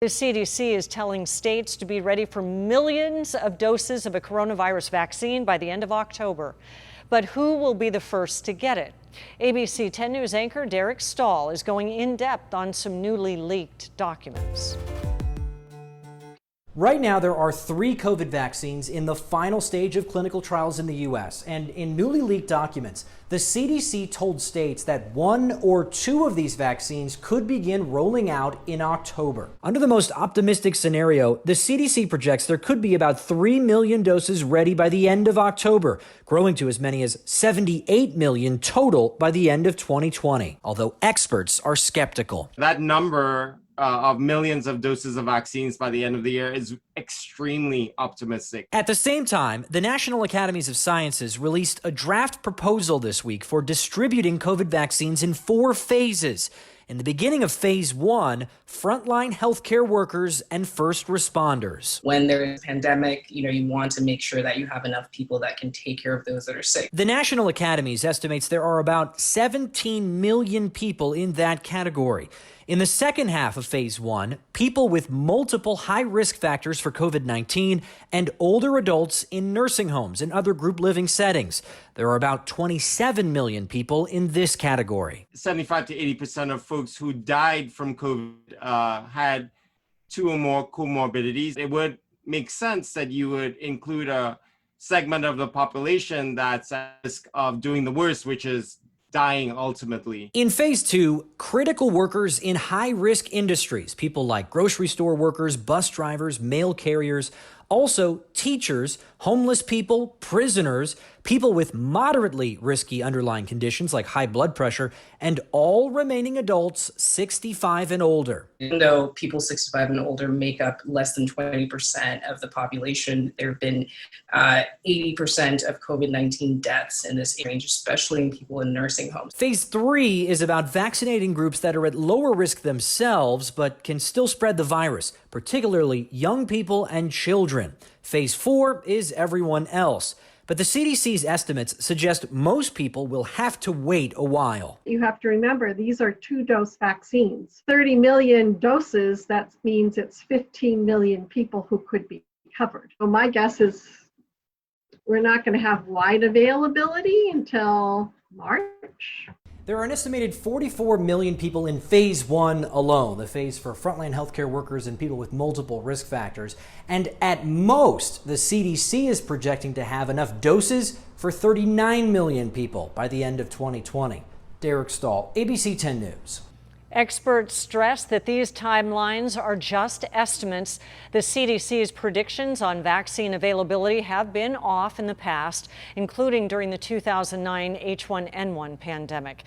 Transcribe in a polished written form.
The CDC is telling states to be ready for millions of doses of a coronavirus vaccine by the end of October. But who will be the first to get it? ABC 10 News anchor Derek Stahl is going in depth on some newly leaked documents. Right now, there are 3 COVID vaccines in the final stage of clinical trials in the U.S. And in newly leaked documents, the CDC told states that 1 or 2 of these vaccines could begin rolling out in October. Under the most optimistic scenario, the CDC projects there could be about 3 million doses ready by the end of October, growing to as many as 78 million total by the end of 2020, although experts are skeptical. That number of millions of doses of vaccines by the end of the year is extremely optimistic. At the same time, the National Academies of Sciences released a draft proposal this week for distributing COVID vaccines in 4 phases. In the beginning of phase 1, frontline healthcare workers and first responders. When there is a pandemic, you want to make sure that you have enough people that can take care of those that are sick. The National Academies estimates there are about 17 million people in that category. In the second half of phase 1, people with multiple high-risk factors for COVID-19 and older adults in nursing homes and other group living settings. There are about 27 million people in this category. 75 to 80% of folks who died from COVID had 2 or more comorbidities. It would make sense that you would include a segment of the population that's at risk of doing the worst, which is dying ultimately. In phase 2, critical workers in high-risk industries, people like grocery store workers, bus drivers, mail carriers, also teachers, homeless people, prisoners, people with moderately risky underlying conditions like high blood pressure, and all remaining adults 65 and older. Even though people 65 and older make up less than 20% of the population, there have been 80% of COVID-19 deaths in this range, especially in people in nursing homes. Phase 3 is about vaccinating groups that are at lower risk themselves but can still spread the virus, particularly young people and children. Phase 4 is everyone else. But the CDC's estimates suggest most people will have to wait a while. You have to remember, these are 2-dose vaccines. 30 million doses, that means it's 15 million people who could be covered. So my guess is we're not going to have wide availability until March. There are an estimated 44 million people in phase 1 alone, the phase for frontline healthcare workers and people with multiple risk factors. And at most, the CDC is projecting to have enough doses for 39 million people by the end of 2020. Derek Stahl, ABC 10 News. Experts stress that these timelines are just estimates. The CDC's predictions on vaccine availability have been off in the past, including during the 2009 H1N1 pandemic.